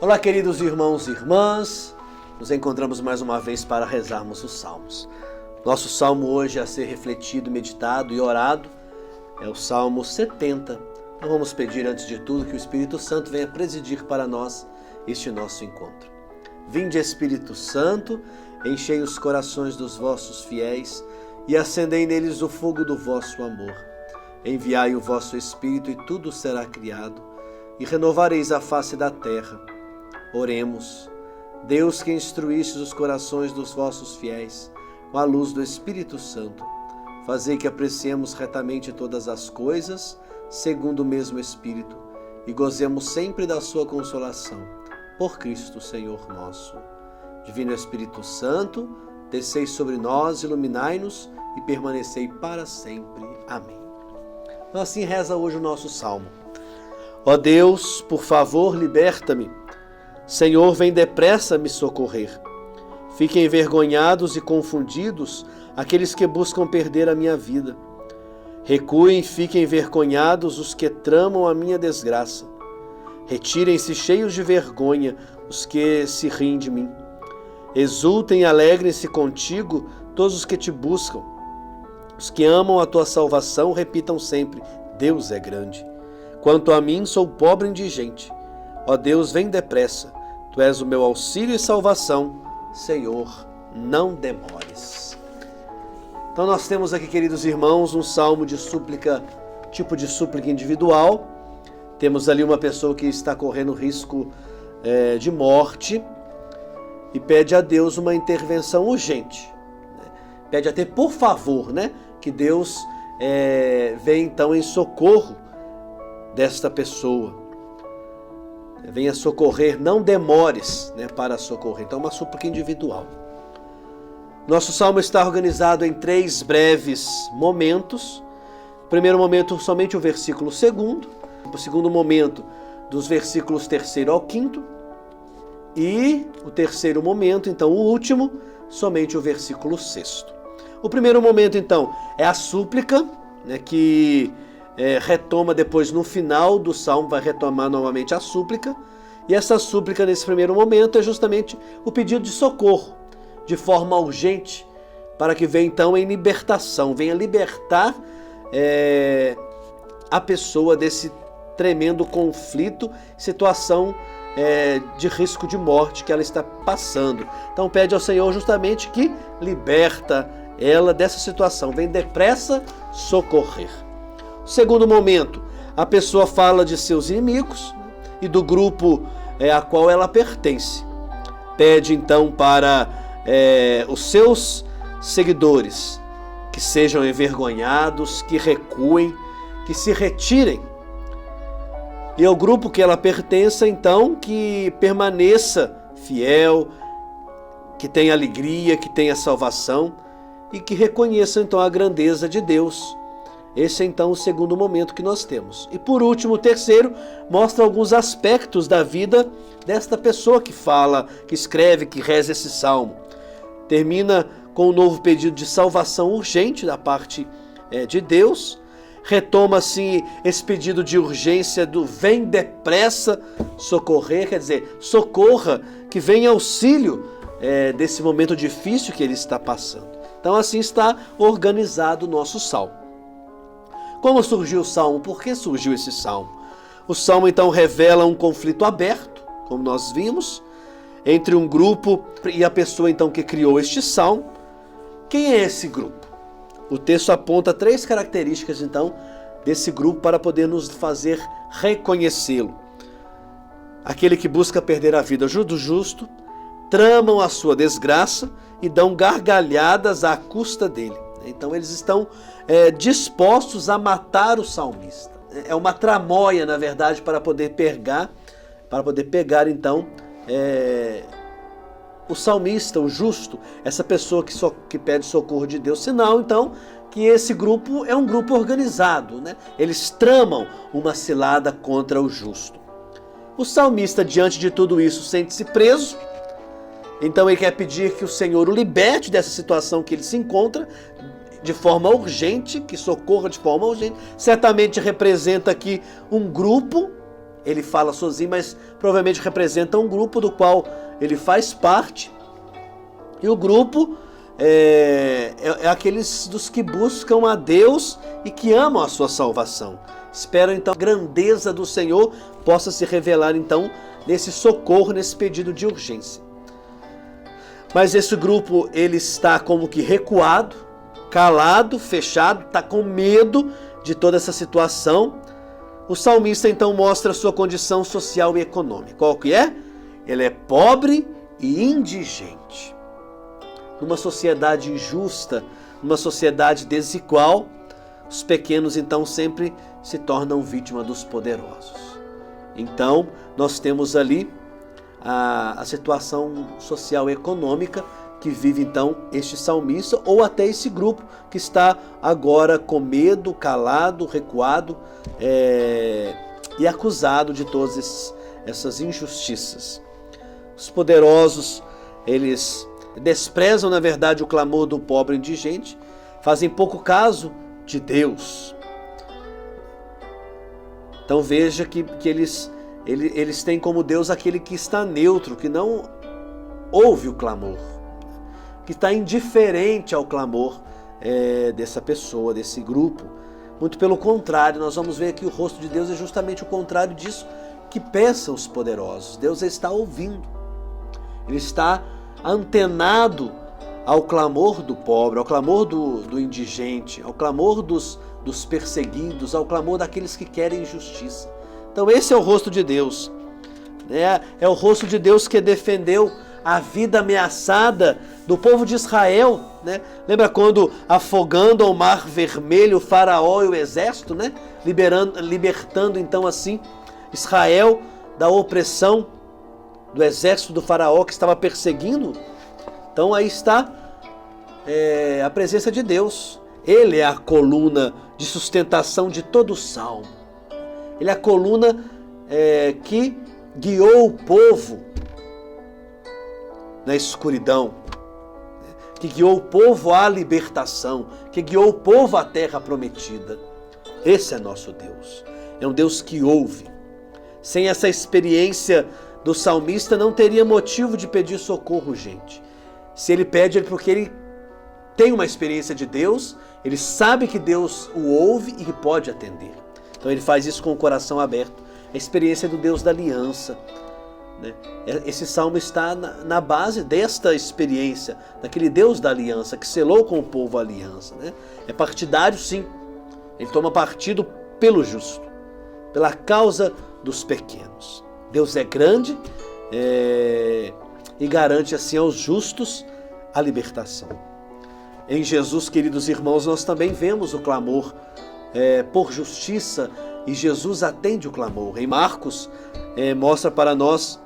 Olá, queridos irmãos e irmãs, nos encontramos mais uma vez para rezarmos os Salmos. Nosso Salmo hoje a ser refletido, meditado e orado é o Salmo 70. Então vamos pedir antes de tudo que o Espírito Santo venha presidir para nós este nosso encontro. Vinde, Espírito Santo, enchei os corações dos vossos fiéis e acendei neles o fogo do vosso amor. Enviai o vosso Espírito e tudo será criado e renovareis a face da terra. Oremos. Deus, que instruístes os corações dos vossos fiéis com a luz do Espírito Santo, fazei que apreciemos retamente todas as coisas segundo o mesmo Espírito e gozemos sempre da sua consolação. Por Cristo, Senhor nosso. Divino Espírito Santo, descei sobre nós, iluminai-nos e permanecei para sempre. Amém. Então assim reza hoje o nosso Salmo. Ó Deus, por favor, liberta-me. Senhor, vem depressa me socorrer. Fiquem envergonhados e confundidos aqueles que buscam perder a minha vida. Recuem e fiquem envergonhados os que tramam a minha desgraça. Retirem-se cheios de vergonha os que se riem de mim. Exultem e alegrem-se contigo todos os que te buscam. Os que amam a tua salvação repitam sempre: Deus é grande. Quanto a mim, sou pobre e indigente. Ó Deus, vem depressa. Tu és o meu auxílio e salvação. Senhor, não demores. Então nós temos aqui, queridos irmãos, um salmo de súplica, tipo de súplica individual. Temos ali uma pessoa que está correndo risco de morte e pede a Deus uma intervenção urgente. Pede até por favor, que Deus venha então em socorro desta pessoa. Venha socorrer, não demores para socorrer. Então, uma súplica individual. Nosso salmo está organizado em 3 breves momentos. O primeiro momento, somente o versículo 2º. O segundo momento, dos versículos 3º ao 5º. E o terceiro momento, então, o último, somente o versículo 6º. O primeiro momento, então, é a súplica, que retoma depois no final do salmo, vai retomar novamente a súplica. E essa súplica nesse primeiro momento é justamente o pedido de socorro, de forma urgente, para que venha então em libertação, venha libertar a pessoa desse tremendo conflito, situação de risco de morte que ela está passando. Então pede ao Senhor justamente que liberta ela dessa situação, vem depressa socorrer. Segundo momento, a pessoa fala de seus inimigos e do grupo a qual ela pertence. Pede então para os seus seguidores que sejam envergonhados, que recuem, que se retirem. E ao grupo que ela pertença, então, que permaneça fiel, que tenha alegria, que tenha salvação e que reconheça então a grandeza de Deus. Esse é então o segundo momento que nós temos. E por último, o terceiro, mostra alguns aspectos da vida desta pessoa que fala, que escreve, que reza esse salmo. Termina com um novo pedido de salvação urgente da parte de Deus. Retoma-se esse pedido de urgência do vem depressa socorrer, quer dizer, socorra, que venha auxílio desse momento difícil que ele está passando. Então assim está organizado o nosso salmo. Como surgiu o salmo? Por que surgiu esse salmo? O salmo então revela um conflito aberto, como nós vimos, entre um grupo e a pessoa então que criou este salmo. Quem é esse grupo? O texto aponta 3 características então desse grupo para poder nos fazer reconhecê-lo. Aquele que busca perder a vida do justo, tramam a sua desgraça e dão gargalhadas à custa dele. Então eles estão dispostos a matar o salmista. É uma tramóia, na verdade, para poder pegar então o salmista, o justo, essa pessoa que pede socorro de Deus. Sinal, então, que esse grupo é um grupo organizado, Eles tramam uma cilada contra o justo. O salmista, diante de tudo isso, sente-se preso. Então ele quer pedir que o Senhor o liberte dessa situação que ele se encontra de forma urgente, que socorra de forma urgente. Certamente representa aqui um grupo ele fala sozinho, mas provavelmente representa um grupo do qual ele faz parte. E o grupo é aqueles dos que buscam a Deus e que amam a sua salvação. Espero então que a grandeza do Senhor possa se revelar então nesse socorro, nesse pedido de urgência. Mas esse grupo, ele está como que recuado, calado, fechado, está com medo de toda essa situação. O salmista então mostra a sua condição social e econômica. Qual que é? Ele é pobre e indigente. Numa sociedade injusta, numa sociedade desigual, os pequenos então sempre se tornam vítima dos poderosos. Então, nós temos ali a situação social e econômica que vive então este salmista, ou até esse grupo que está agora com medo, calado, recuado e acusado de todas essas injustiças. Os poderosos, eles desprezam na verdade o clamor do pobre indigente, fazem pouco caso de Deus. Então veja que eles têm como Deus aquele que está neutro, que não ouve o clamor, que está indiferente ao clamor dessa pessoa, desse grupo. Muito pelo contrário, nós vamos ver que o rosto de Deus é justamente o contrário disso que pensam os poderosos. Deus está ouvindo, Ele está antenado ao clamor do pobre, ao clamor do indigente, ao clamor dos perseguidos, ao clamor daqueles que querem justiça. Então esse é o rosto de Deus, né? É o rosto de Deus que defendeu a vida ameaçada do povo de Israel, né? Lembra quando, afogando ao mar vermelho o faraó e o exército, né? Libertando então assim Israel da opressão do exército do faraó que estava perseguindo. Então aí está a presença de Deus. Ele é a coluna de sustentação de todo o salmo. Ele é a coluna que guiou o povo na escuridão, que guiou o povo à libertação, que guiou o povo à terra prometida. Esse é nosso Deus. É um Deus que ouve. Sem essa experiência do salmista, não teria motivo de pedir socorro, gente. Se ele pede, é porque ele tem uma experiência de Deus, ele sabe que Deus o ouve e que pode atender. Então ele faz isso com o coração aberto. A experiência do Deus da aliança, né? Esse salmo está na base desta experiência, daquele Deus da aliança que selou com o povo a aliança, né? É partidário, sim. Ele toma partido pelo justo, pela causa dos pequenos. Deus é grande e garante assim aos justos a libertação. Em Jesus, queridos irmãos, nós também vemos o clamor por justiça, e Jesus atende o clamor. Em Marcos, mostra para nós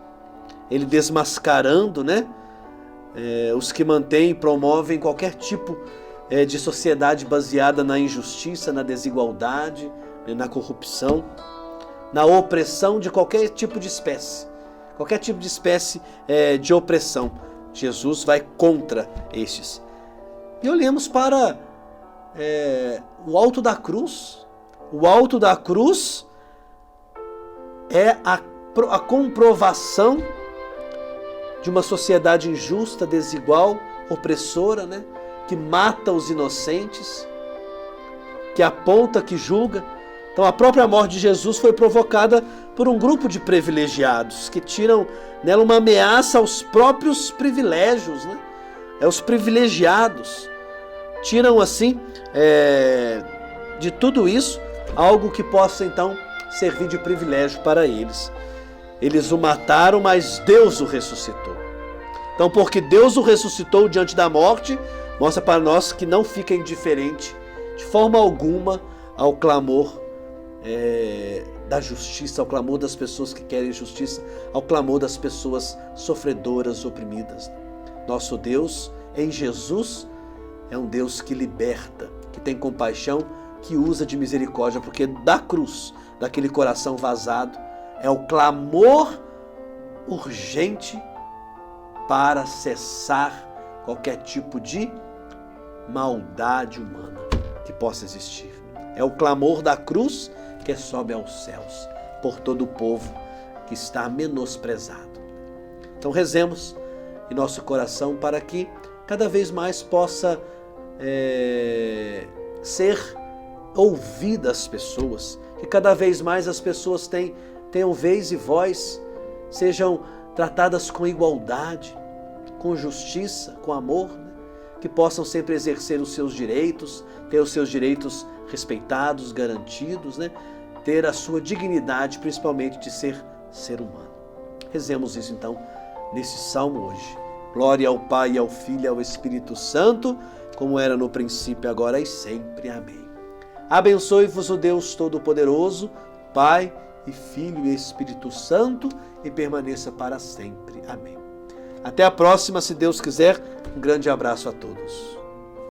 ele desmascarando, né, os que mantêm e promovem qualquer tipo de sociedade baseada na injustiça, na desigualdade, na corrupção, na opressão de qualquer tipo de espécie. Qualquer tipo de espécie de opressão. Jesus vai contra estes. E olhemos para o alto da cruz. O alto da cruz é a comprovação de uma sociedade injusta, desigual, opressora, né? Que mata os inocentes, que aponta, que julga. Então a própria morte de Jesus foi provocada por um grupo de privilegiados que tiram nela uma ameaça aos próprios privilégios, né? Os privilegiados tiram assim de tudo isso algo que possa então servir de privilégio para eles. Eles o mataram, mas Deus o ressuscitou. Então, porque Deus o ressuscitou diante da morte, mostra para nós que não fica indiferente de forma alguma ao clamor da justiça, ao clamor das pessoas que querem justiça, ao clamor das pessoas sofredoras, oprimidas. Nosso Deus, em Jesus, é um Deus que liberta, que tem compaixão, que usa de misericórdia, porque da cruz, daquele coração vazado, é o clamor urgente para cessar qualquer tipo de maldade humana que possa existir. É o clamor da cruz que sobe aos céus. por todo o povo que está menosprezado. Então rezemos em nosso coração para que cada vez mais possa ser ouvida as pessoas, que cada vez mais as pessoas tenham vez e voz, sejam tratadas com igualdade, com justiça, com amor, né? Que possam sempre exercer os seus direitos, ter os seus direitos respeitados, garantidos, né? Ter a sua dignidade, principalmente de ser humano. Rezemos isso então nesse salmo hoje. Glória ao Pai, ao Filho e ao Espírito Santo, como era no princípio, agora e sempre. Amém. Abençoe-vos o Deus Todo-Poderoso, Pai e Filho e Espírito Santo, e permaneça para sempre. Amém. Até a próxima, se Deus quiser. Um grande abraço a todos.